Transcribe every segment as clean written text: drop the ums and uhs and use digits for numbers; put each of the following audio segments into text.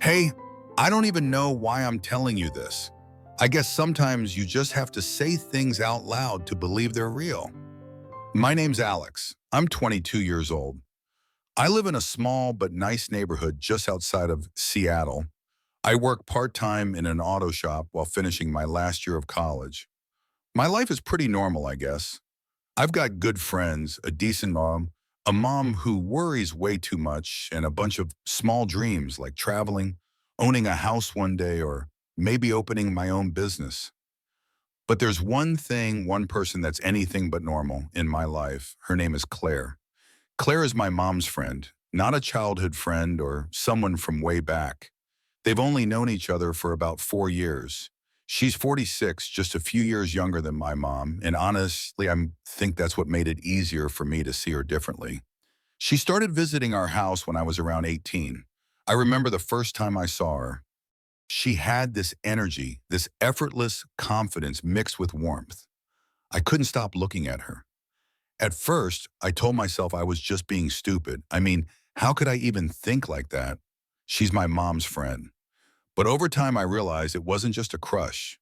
Hey, I don't even know why I'm telling you this. I guess sometimes you just have to say things out loud to believe they're real. My name's Alex. I'm 22 years old. I live in a small but nice neighborhood just outside of Seattle. I work part-time in an auto shop while finishing my last year of college. My life is pretty normal, I guess. I've got good friends, a decent mom, a mom who worries way too much, and a bunch of small dreams like traveling, owning a house one day, or maybe opening my own business. But there's one person that's anything but normal in my life. Her name is Claire. Claire is my mom's friend, not a childhood friend or someone from way back. They've only known each other for about 4 years. She's 46, just a few years younger than my mom, and honestly, I think that's what made it easier for me to see her differently. She started visiting our house when I was around 18. I remember the first time I saw her. She had this energy, this effortless confidence mixed with warmth. I couldn't stop looking at her. At first, I told myself I was just being stupid. I mean, how could I even think like that? She's my mom's friend. But over time, I realized it wasn't just a crush.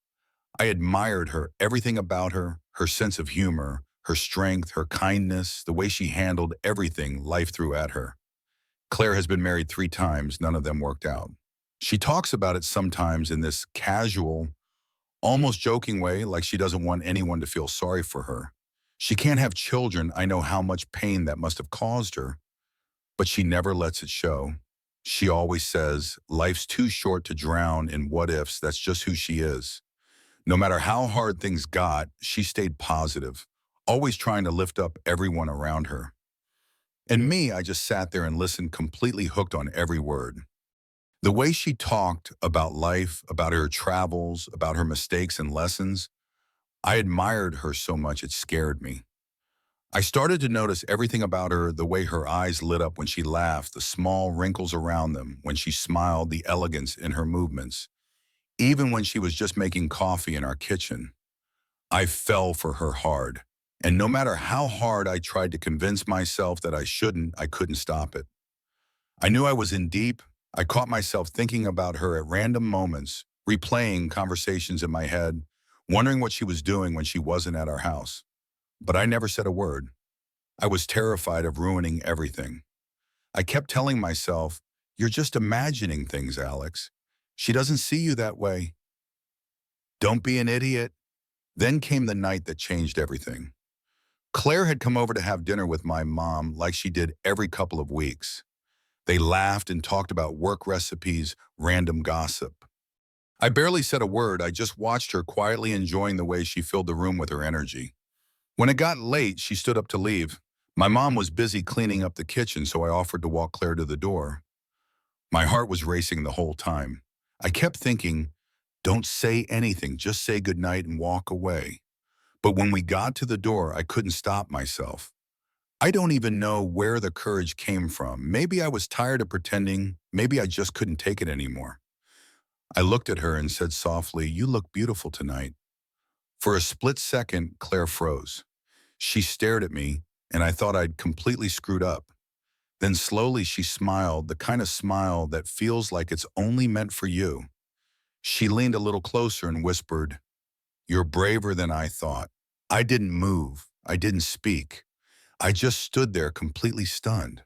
I admired her, everything about her, her sense of humor, her strength, her kindness, the way she handled everything life threw at her. Claire has been married 3 times, none of them worked out. She talks about it sometimes in this casual, almost joking way, like she doesn't want anyone to feel sorry for her. She can't have children. I know how much pain that must have caused her, but she never lets it show. She always says, life's too short to drown in what ifs. That's just who she is. No matter how hard things got, she stayed positive, always trying to lift up everyone around her. And me, I just sat there and listened, completely hooked on every word. The way she talked about life, about her travels, about her mistakes and lessons, I admired her so much it scared me. I started to notice everything about her, the way her eyes lit up when she laughed, the small wrinkles around them, when she smiled, the elegance in her movements. Even when she was just making coffee in our kitchen, I fell for her hard. And no matter how hard I tried to convince myself that I shouldn't, I couldn't stop it. I knew I was in deep. I caught myself thinking about her at random moments, replaying conversations in my head, wondering what she was doing when she wasn't at our house. But I never said a word. I was terrified of ruining everything. I kept telling myself, "You're just imagining things, Alex. She doesn't see you that way. Don't be an idiot." Then came the night that changed everything. Claire had come over to have dinner with my mom like she did every couple of weeks. They laughed and talked about work recipes, random gossip. I barely said a word. I just watched her quietly enjoying the way she filled the room with her energy. When it got late, she stood up to leave. My mom was busy cleaning up the kitchen, so I offered to walk Claire to the door. My heart was racing the whole time. I kept thinking, don't say anything, just say goodnight and walk away. But when we got to the door, I couldn't stop myself. I don't even know where the courage came from. Maybe I was tired of pretending. Maybe I just couldn't take it anymore. I looked at her and said softly, "You look beautiful tonight." For a split second, Claire froze. She stared at me, and I thought I'd completely screwed up. Then slowly she smiled, the kind of smile that feels like it's only meant for you. She leaned a little closer and whispered, "You're braver than I thought." I didn't move. I didn't speak. I just stood there completely stunned.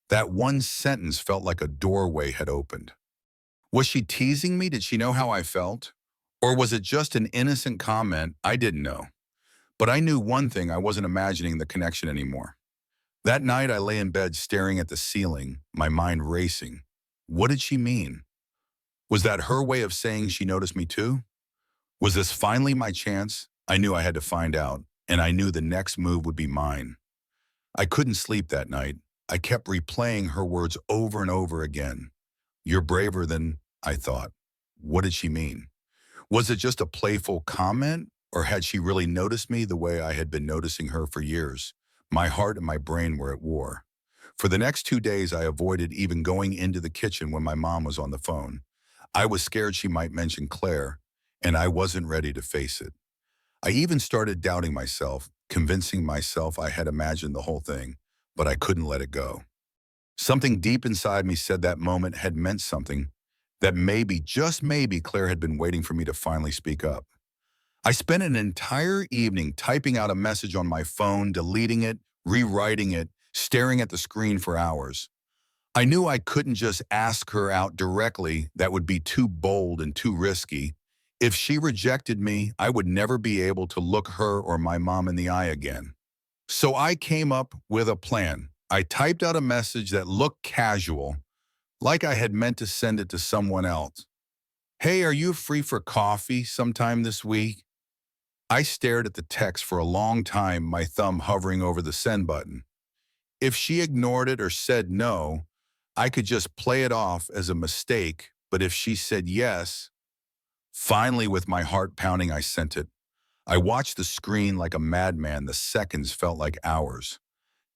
That one sentence felt like a doorway had opened. Was she teasing me? Did she know how I felt? Or was it just an innocent comment? I didn't know. But I knew one thing: I wasn't imagining the connection anymore. That night I lay in bed staring at the ceiling, my mind racing. What did she mean? Was that her way of saying she noticed me too? Was this finally my chance? I knew I had to find out, and I knew the next move would be mine. I couldn't sleep that night. I kept replaying her words over and over again. "You're braver than I thought." What did she mean? Was it just a playful comment, or had she really noticed me the way I had been noticing her for years? My heart and my brain were at war. For the next 2 days, I avoided even going into the kitchen when my mom was on the phone. I was scared she might mention Claire, and I wasn't ready to face it. I even started doubting myself, convincing myself I had imagined the whole thing, but I couldn't let it go. Something deep inside me said that moment had meant something. that maybe, just maybe, Claire had been waiting for me to finally speak up. I spent an entire evening typing out a message on my phone, deleting it, rewriting it, staring at the screen for hours. I knew I couldn't just ask her out directly. That would be too bold and too risky. If she rejected me, I would never be able to look her or my mom in the eye again. So I came up with a plan. I typed out a message that looked casual, like I had meant to send it to someone else. Hey, are you free for coffee sometime this week? I stared at the text for a long time, my thumb hovering over the send button. If she ignored it or said no, I could just play it off as a mistake, but if she said yes, finally with my heart pounding, I sent it. I watched the screen like a madman. The seconds felt like hours.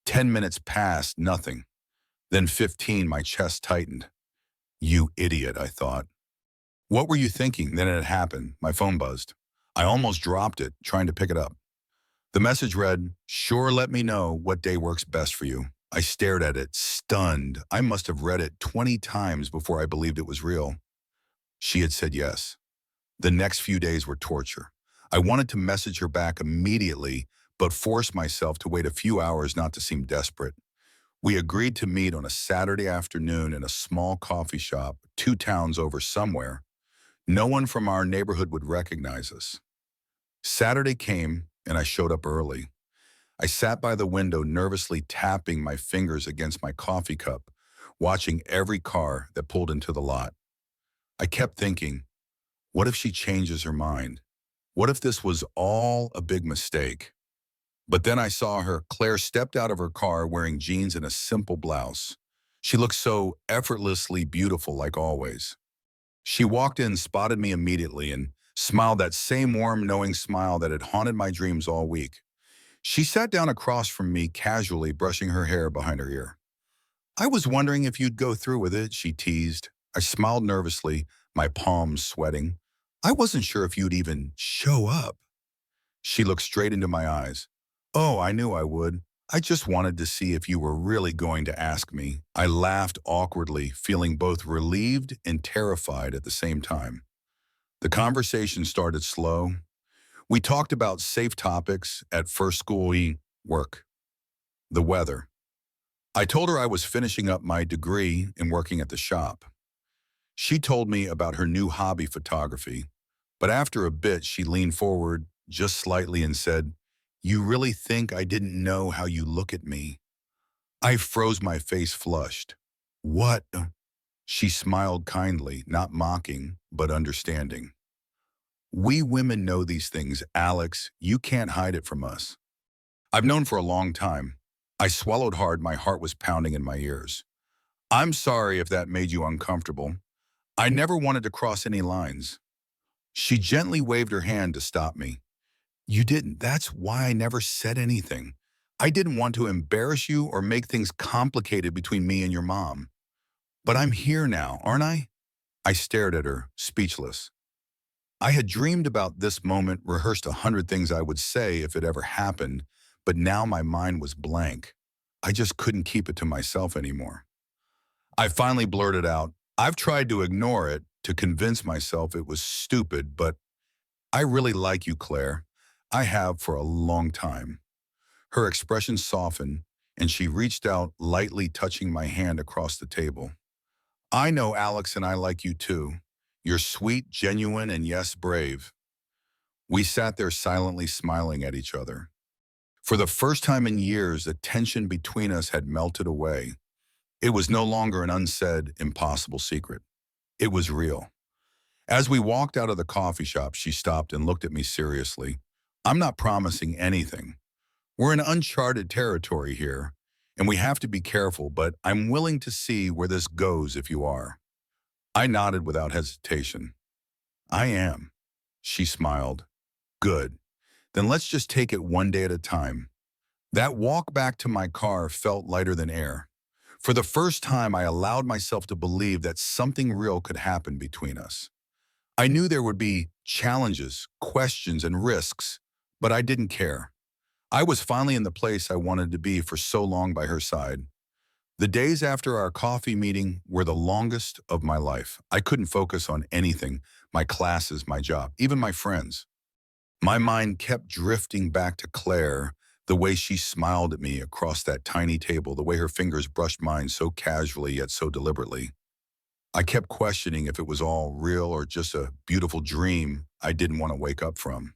10 minutes passed, nothing. Then 15, my chest tightened. You idiot, I thought. What were you thinking? Then it happened. My phone buzzed. I almost dropped it, trying to pick it up. The message read, "Sure, let me know what day works best for you." I stared at it, stunned. I must have read it 20 times before I believed it was real. She had said yes. The next few days were torture. I wanted to message her back immediately, but forced myself to wait a few hours not to seem desperate. We agreed to meet on a Saturday afternoon in a small coffee shop, 2 towns over somewhere. No one from our neighborhood would recognize us. Saturday came, and I showed up early. I sat by the window, nervously tapping my fingers against my coffee cup, watching every car that pulled into the lot. I kept thinking, what if she changes her mind? What if this was all a big mistake? But then I saw her. Claire stepped out of her car wearing jeans and a simple blouse. She looked so effortlessly beautiful, like always. She walked in, spotted me immediately, and smiled that same warm, knowing smile that had haunted my dreams all week. She sat down across from me, casually brushing her hair behind her ear. "I was wondering if you'd go through with it," she teased. I smiled nervously, my palms sweating. "I wasn't sure if you'd even show up." She looked straight into my eyes. "Oh, I knew I would. I just wanted to see if you were really going to ask me." I laughed awkwardly, feeling both relieved and terrified at the same time. The conversation started slow. We talked about safe topics at first school work, the weather. I told her I was finishing up my degree and working at the shop. She told me about her new hobby, photography. But after a bit, she leaned forward just slightly and said, "You really think I didn't know how you look at me?" I froze, my face flushed. "What?" She smiled kindly, not mocking, but understanding. "We women know these things, Alex. You can't hide it from us." I've known for a long time. I swallowed hard, my heart was pounding in my ears. "I'm sorry if that made you uncomfortable. I never wanted to cross any lines." She gently waved her hand to stop me. "You didn't. That's why I never said anything. I didn't want to embarrass you or make things complicated between me and your mom. But I'm here now, aren't I?" I stared at her, speechless. I had dreamed about this moment, rehearsed 100 things I would say if it ever happened, but now my mind was blank. I just couldn't keep it to myself anymore. I finally blurted out, "I've tried to ignore it, to convince myself it was stupid, but I really like you, Claire. I have for a long time." Her expression softened, and she reached out, lightly touching my hand across the table. "I know Alex and I like you too. You're sweet, genuine, and yes, brave." We sat there silently smiling at each other. For the first time in years, the tension between us had melted away. It was no longer an unsaid, impossible secret. It was real. As we walked out of the coffee shop, she stopped and looked at me seriously. "I'm not promising anything. We're in uncharted territory here, and we have to be careful, but I'm willing to see where this goes if you are." I nodded without hesitation. "I am." She smiled. "Good. Then let's just take it one day at a time." That walk back to my car felt lighter than air. For the first time, I allowed myself to believe that something real could happen between us. I knew there would be challenges, questions, and risks, but I didn't care. I was finally in the place I wanted to be for so long, by her side. The days after our coffee meeting were the longest of my life. I couldn't focus on anything, my classes, my job, even my friends. My mind kept drifting back to Claire, the way she smiled at me across that tiny table, the way her fingers brushed mine so casually yet so deliberately. I kept questioning if it was all real or just a beautiful dream I didn't want to wake up from.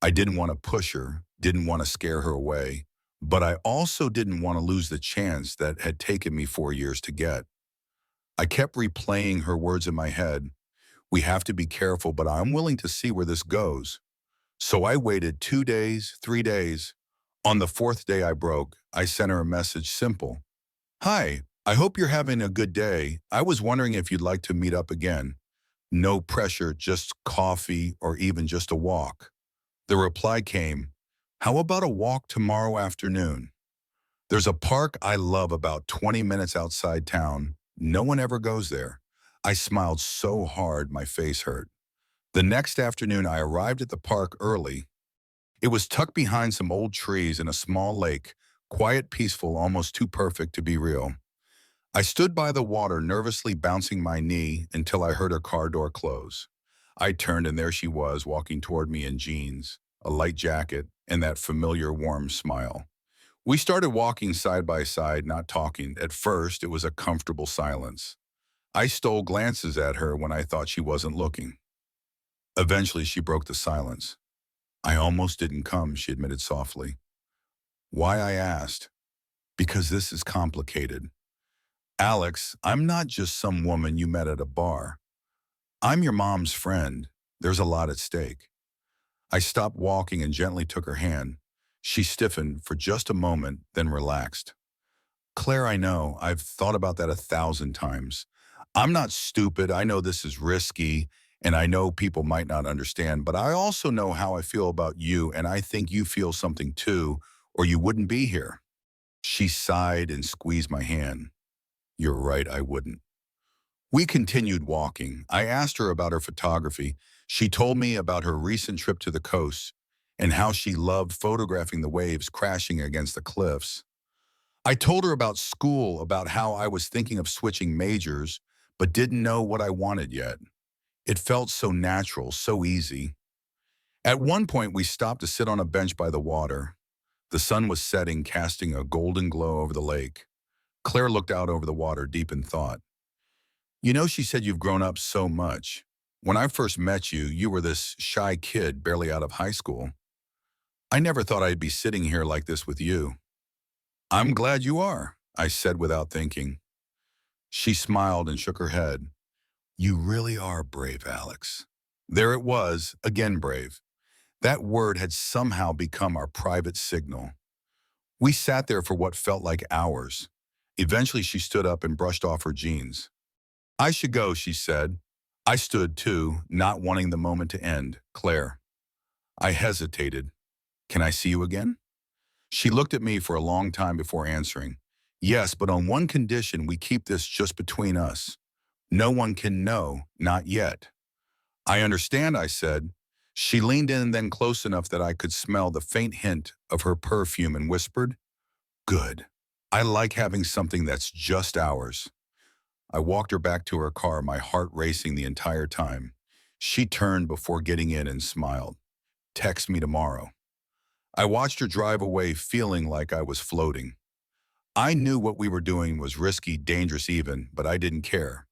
I didn't want to push her, didn't want to scare her away, but I also didn't want to lose the chance that had taken me 4 years to get. I kept replaying her words in my head. We have to be careful, but I'm willing to see where this goes. So I waited 2 days, 3 days. On the fourth day I broke, I sent her a message simple. Hi, I hope you're having a good day. I was wondering if you'd like to meet up again. No pressure, just coffee or even just a walk. The reply came, how about a walk tomorrow afternoon? There's a park I love about 20 minutes outside town. No one ever goes there. I smiled so hard my face hurt. The next afternoon I arrived at the park early. It was tucked behind some old trees in a small lake, quiet, peaceful, almost too perfect to be real. I stood by the water, nervously bouncing my knee until I heard her car door close. I turned and there she was, walking toward me in jeans, a light jacket, and that familiar warm smile. We started walking side by side, not talking. At first, it was a comfortable silence. I stole glances at her when I thought she wasn't looking. Eventually, she broke the silence. I almost didn't come, she admitted softly. Why, I asked. Because this is complicated. Alex, I'm not just some woman you met at a bar. I'm your mom's friend. There's a lot at stake. I stopped walking and gently took her hand. She stiffened for just a moment, then relaxed. Claire, I know. I've thought about that 1,000 times. I'm not stupid. I know this is risky, and I know people might not understand, but I also know how I feel about you, and I think you feel something too, or you wouldn't be here. She sighed and squeezed my hand. You're right, I wouldn't. We continued walking. I asked her about her photography. She told me about her recent trip to the coast and how she loved photographing the waves crashing against the cliffs. I told her about school, about how I was thinking of switching majors, but didn't know what I wanted yet. It felt so natural, so easy. At one point, we stopped to sit on a bench by the water. The sun was setting, casting a golden glow over the lake. Claire looked out over the water, deep in thought. You know, she said, you've grown up so much. When I first met you, you were this shy kid barely out of high school. I never thought I'd be sitting here like this with you. I'm glad you are, I said without thinking. She smiled and shook her head. You really are brave, Alex. There it was, again brave. That word had somehow become our private signal. We sat there for what felt like hours. Eventually she stood up and brushed off her jeans. I should go, she said. I stood too, not wanting the moment to end. Claire. I hesitated. Can I see you again? She looked at me for a long time before answering. Yes, but on one condition, we keep this just between us. No one can know, not yet. I understand, I said. She leaned in then close enough that I could smell the faint hint of her perfume and whispered, good. I like having something that's just ours. I walked her back to her car, my heart racing the entire time. She turned before getting in and smiled. Text me tomorrow. I watched her drive away, feeling like I was floating. I knew what we were doing was risky, dangerous even, but I didn't care.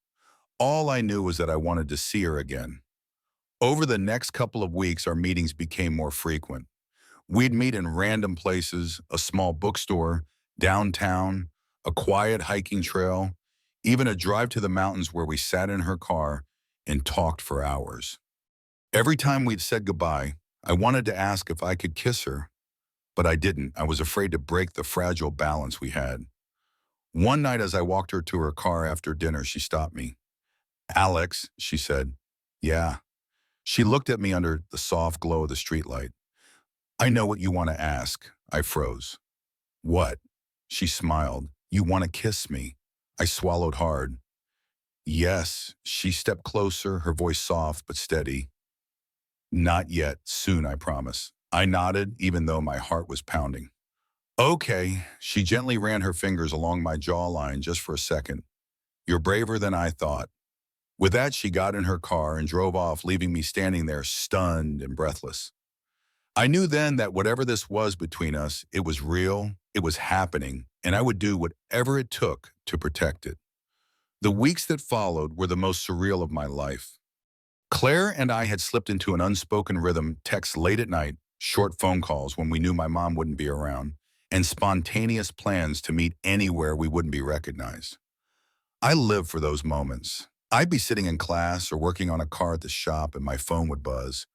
All I knew was that I wanted to see her again. Over the next couple of weeks, our meetings became more frequent. We'd meet in random places, a small bookstore, downtown, a quiet hiking trail, even a drive to the mountains where we sat in her car and talked for hours. Every time we'd said goodbye, I wanted to ask if I could kiss her, but I didn't. I was afraid to break the fragile balance we had. One night as I walked her to her car after dinner, she stopped me. Alex, she said. Yeah. She looked at me under the soft glow of the streetlight. I know what you want to ask. I froze. What? She smiled. You want to kiss me? I swallowed hard. Yes. She stepped closer, her voice soft but steady. Not yet. Soon, I promise. I nodded, even though my heart was pounding. Okay, she gently ran her fingers along my jawline just for a second. You're braver than I thought. With that, she got in her car and drove off, leaving me standing there stunned and breathless. I knew then that whatever this was between us, it was real, it was happening, and I would do whatever it took to protect it. The weeks that followed were the most surreal of my life. Claire and I had slipped into an unspoken rhythm, texts late at night, short phone calls when we knew my mom wouldn't be around, and spontaneous plans to meet anywhere we wouldn't be recognized. I lived for those moments. I'd be sitting in class or working on a car at the shop and my phone would buzz.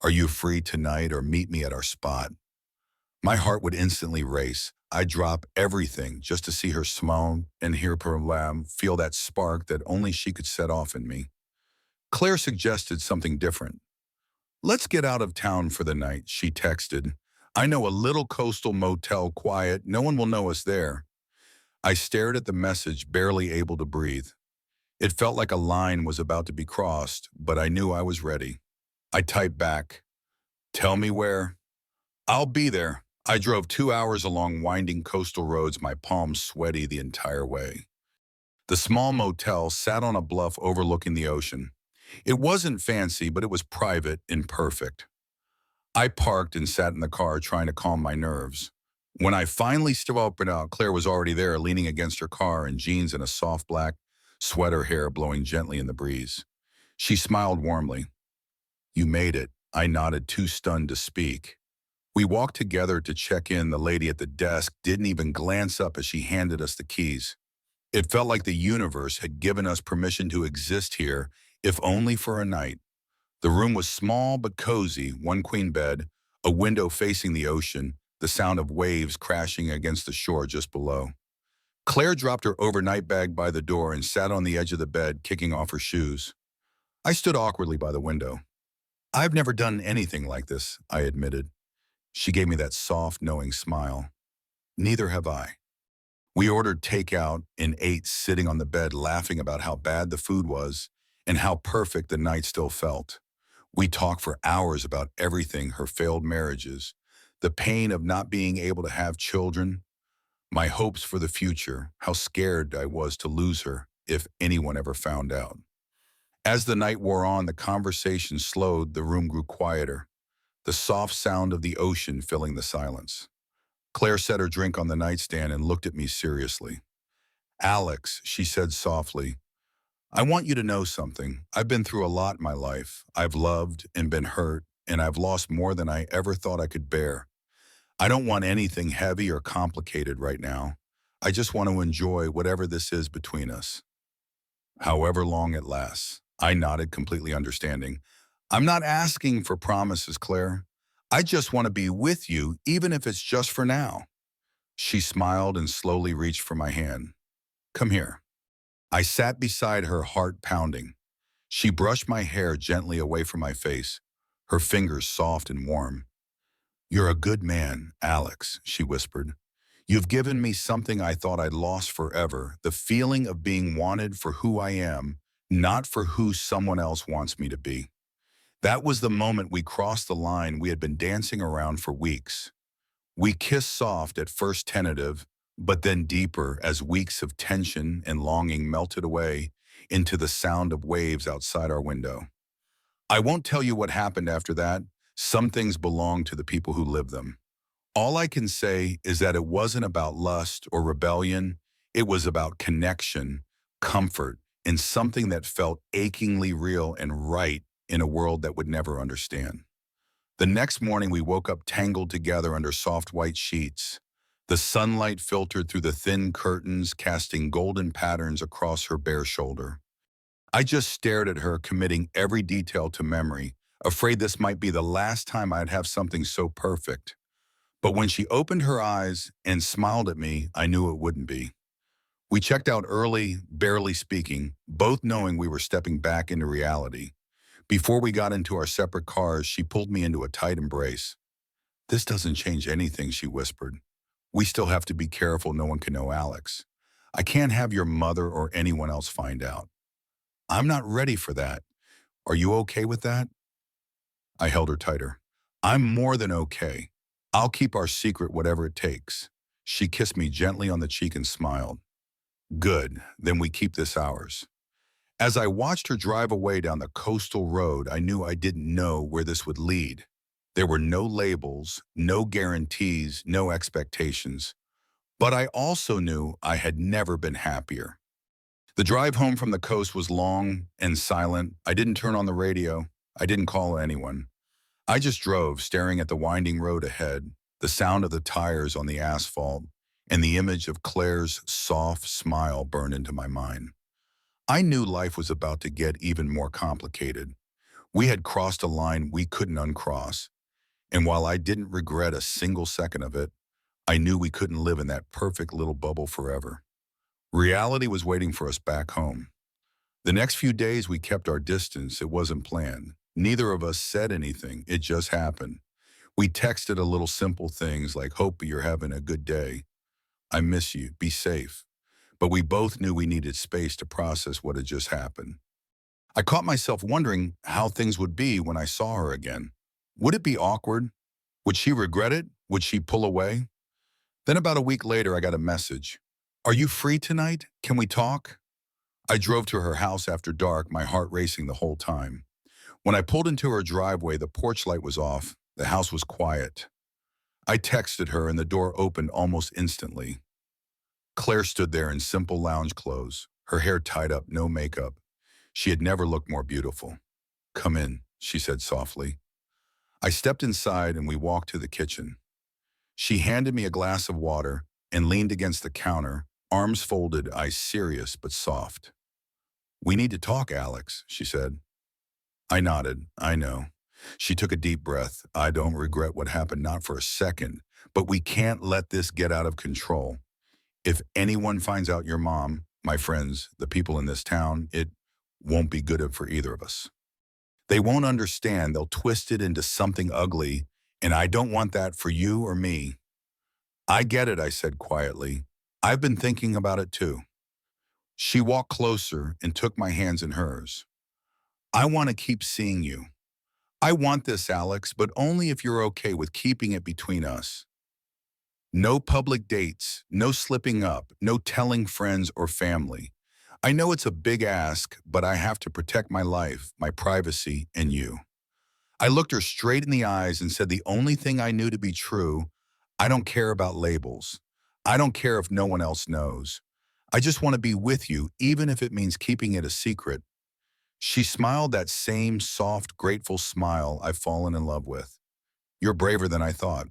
Are you free tonight or meet me at our spot? My heart would instantly race. I'd drop everything just to see her smile and hear her laugh, feel that spark that only she could set off in me. Claire suggested something different. Let's get out of town for the night, she texted. I know a little coastal motel quiet. No one will know us there. I stared at the message, barely able to breathe. It felt like a line was about to be crossed, but I knew I was ready. I typed back, tell me where. I'll be there. I drove 2 hours along winding coastal roads, my palms sweaty the entire way. The small motel sat on a bluff overlooking the ocean. It wasn't fancy, but it was private and perfect. I parked and sat in the car trying to calm my nerves. When I finally stepped up and out, Claire was already there, leaning against her car in jeans and a soft black sweater, hair blowing gently in the breeze. She smiled warmly. You made it. I nodded, too stunned to speak. We walked together to check in. The lady at the desk didn't even glance up as she handed us the keys. It felt like the universe had given us permission to exist here, if only for a night. The room was small but cozy, one queen bed, a window facing the ocean, the sound of waves crashing against the shore just below. Claire dropped her overnight bag by the door and sat on the edge of the bed, kicking off her shoes. I stood awkwardly by the window. I've never done anything like this, I admitted. She gave me that soft, knowing smile. Neither have I. We ordered takeout and ate sitting on the bed, laughing about how bad the food was and how perfect the night still felt. We talked for hours about everything, her failed marriages, the pain of not being able to have children, my hopes for the future, how scared I was to lose her if anyone ever found out. As the night wore on, the conversation slowed, the room grew quieter, the soft sound of the ocean filling the silence. Claire set her drink on the nightstand and looked at me seriously. Alex, she said softly, I want you to know something. I've been through a lot in my life. I've loved and been hurt, and I've lost more than I ever thought I could bear. I don't want anything heavy or complicated right now. I just want to enjoy whatever this is between us, however long it lasts. I nodded, completely understanding. I'm not asking for promises, Claire. I just want to be with you, even if it's just for now. She smiled and slowly reached for my hand. Come here. I sat beside her, heart pounding. She brushed my hair gently away from my face, her fingers soft and warm. You're a good man, Alex, she whispered. You've given me something I thought I'd lost forever, the feeling of being wanted for who I am, not for who someone else wants me to be. That was the moment we crossed the line we had been dancing around for weeks. We kissed soft, at first tentative, but then deeper as weeks of tension and longing melted away into the sound of waves outside our window. I won't tell you what happened after that. Some things belong to the people who live them. All I can say is that it wasn't about lust or rebellion. It was about connection, comfort, and something that felt achingly real and right in a world that would never understand. The next morning, we woke up tangled together under soft white sheets. The sunlight filtered through the thin curtains, casting golden patterns across her bare shoulder. I just stared at her, committing every detail to memory, afraid this might be the last time I'd have something so perfect. But when she opened her eyes and smiled at me, I knew it wouldn't be. We checked out early, barely speaking, both knowing we were stepping back into reality. Before we got into our separate cars, she pulled me into a tight embrace. This doesn't change anything, she whispered. We still have to be careful no one can know Alex. I can't have your mother or anyone else find out. I'm not ready for that. Are you okay with that? I held her tighter. I'm more than okay. I'll keep our secret whatever it takes. She kissed me gently on the cheek and smiled. Good, then we keep this ours. As I watched her drive away down the coastal road, I knew I didn't know where this would lead. There were no labels, no guarantees, no expectations. But I also knew I had never been happier. The drive home from the coast was long and silent. I didn't turn on the radio. I didn't call anyone. I just drove, staring at the winding road ahead, the sound of the tires on the asphalt, and the image of Claire's soft smile burned into my mind. I knew life was about to get even more complicated. We had crossed a line we couldn't uncross, and while I didn't regret a single second of it, I knew we couldn't live in that perfect little bubble forever. Reality was waiting for us back home. The next few days we kept our distance. It wasn't planned. Neither of us said anything. It just happened. We texted a little simple things like, hope you're having a good day. I miss you. Be safe. But we both knew we needed space to process what had just happened. I caught myself wondering how things would be when I saw her again. Would it be awkward? Would she regret it? Would she pull away? Then about a week later, I got a message. Are you free tonight? Can we talk? I drove to her house after dark, my heart racing the whole time. When I pulled into her driveway, the porch light was off. The house was quiet. I texted her and the door opened almost instantly. Claire stood there in simple lounge clothes, her hair tied up, no makeup. She had never looked more beautiful. Come in, she said softly. I stepped inside and we walked to the kitchen. She handed me a glass of water and leaned against the counter, arms folded, eyes serious but soft. We need to talk, Alex, she said. I nodded. I know. She took a deep breath. I don't regret what happened, not for a second, but we can't let this get out of control. If anyone finds out your mom, my friends, the people in this town, it won't be good for either of us. They won't understand. They'll twist it into something ugly, and I don't want that for you or me. I get it, I said quietly. I've been thinking about it too. She walked closer and took my hands in hers. I want to keep seeing you. I want this, Alex, but only if you're okay with keeping it between us. No public dates, no slipping up, no telling friends or family. I know it's a big ask, but I have to protect my life, my privacy, and you. I looked her straight in the eyes and said the only thing I knew to be true, I don't care about labels. I don't care if no one else knows. I just want to be with you, even if it means keeping it a secret. She smiled that same soft, grateful smile I've fallen in love with. You're braver than I thought.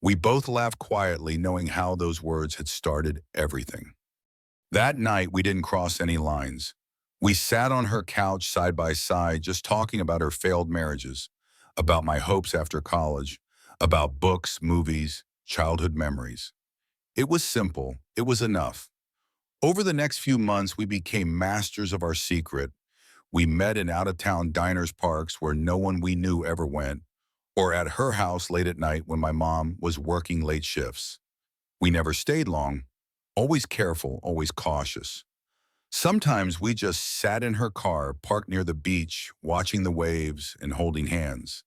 We both laughed quietly, knowing how those words had started everything. That night, we didn't cross any lines. We sat on her couch side by side, just talking about her failed marriages, about my hopes after college, about books, movies, childhood memories. It was simple. It was enough. Over the next few months, we became masters of our secret. We met in out-of-town diners, parks where no one we knew ever went, or at her house late at night when my mom was working late shifts. We never stayed long, always careful, always cautious. Sometimes we just sat in her car, parked near the beach, watching the waves and holding hands.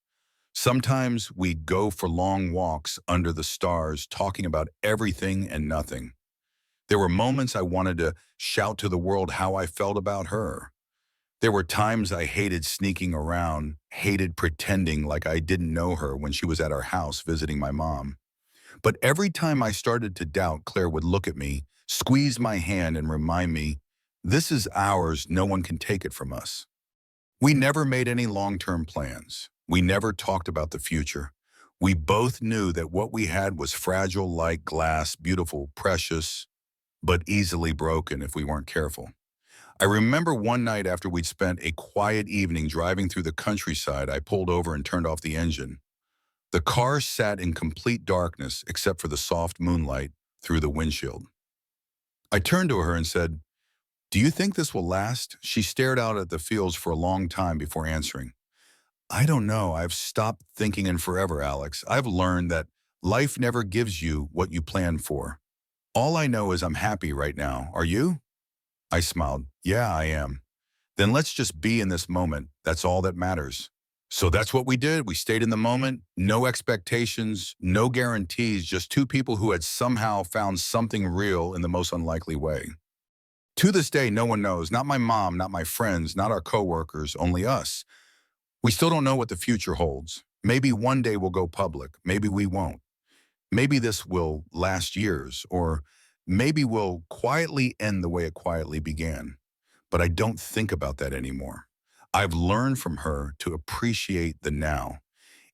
Sometimes we'd go for long walks under the stars, talking about everything and nothing. There were moments I wanted to shout to the world how I felt about her. There were times I hated sneaking around, hated pretending like I didn't know her when she was at our house visiting my mom. But every time I started to doubt, Claire would look at me, squeeze my hand and remind me, this is ours, no one can take it from us. We never made any long-term plans. We never talked about the future. We both knew that what we had was fragile like glass, beautiful, precious, but easily broken if we weren't careful. I remember one night after we'd spent a quiet evening driving through the countryside, I pulled over and turned off the engine. The car sat in complete darkness except for the soft moonlight through the windshield. I turned to her and said, do you think this will last? She stared out at the fields for a long time before answering. I don't know. I've stopped thinking in forever, Alex. I've learned that life never gives you what you plan for. All I know is I'm happy right now. Are you? I smiled. Yeah, I am. Then let's just be in this moment. That's all that matters. So that's what we did. We stayed in the moment, no expectations, no guarantees, just two people who had somehow found something real in the most unlikely way. To this day, no one knows, not my mom, not my friends, not our coworkers, only us. We still don't know what the future holds. Maybe one day we'll go public. Maybe we won't. Maybe this will last years, or maybe we'll quietly end the way it quietly began. But I don't think about that anymore. I've learned from her to appreciate the now.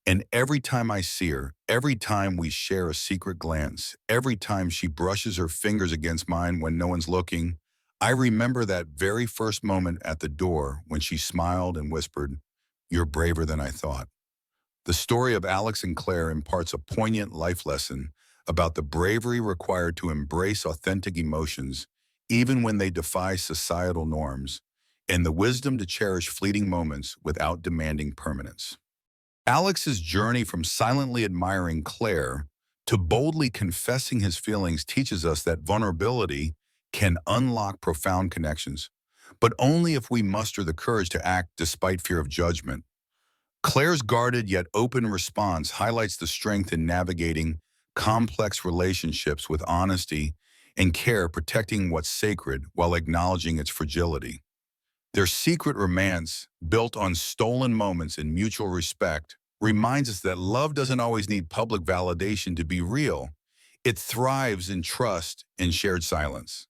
And every time I see her, every time we share a secret glance, every time she brushes her fingers against mine when no one's looking, I remember that very first moment at the door when she smiled and whispered, "You're braver than I thought." The story of Alex and Claire imparts a poignant life lesson about the bravery required to embrace authentic emotions, even when they defy societal norms, and the wisdom to cherish fleeting moments without demanding permanence. Alex's journey from silently admiring Claire to boldly confessing his feelings teaches us that vulnerability can unlock profound connections, but only if we muster the courage to act despite fear of judgment. Claire's guarded yet open response highlights the strength in navigating complex relationships with honesty and care, protecting what's sacred while acknowledging its fragility. Their secret romance, built on stolen moments and mutual respect, reminds us that love doesn't always need public validation to be real. It thrives in trust and shared silence.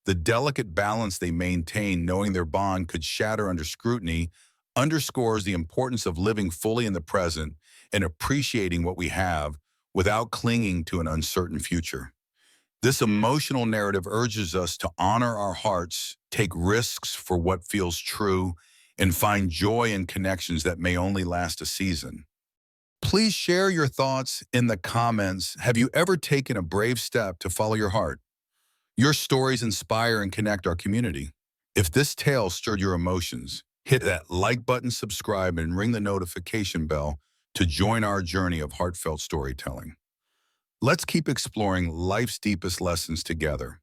The delicate balance they maintain, knowing their bond could shatter under scrutiny, underscores the importance of living fully in the present and appreciating what we have without clinging to an uncertain future. This emotional narrative urges us to honor our hearts, take risks for what feels true, and find joy in connections that may only last a season. Please share your thoughts in the comments. Have you ever taken a brave step to follow your heart? Your stories inspire and connect our community. If this tale stirred your emotions, hit that like button, subscribe, and ring the notification bell to join our journey of heartfelt storytelling. Let's keep exploring life's deepest lessons together.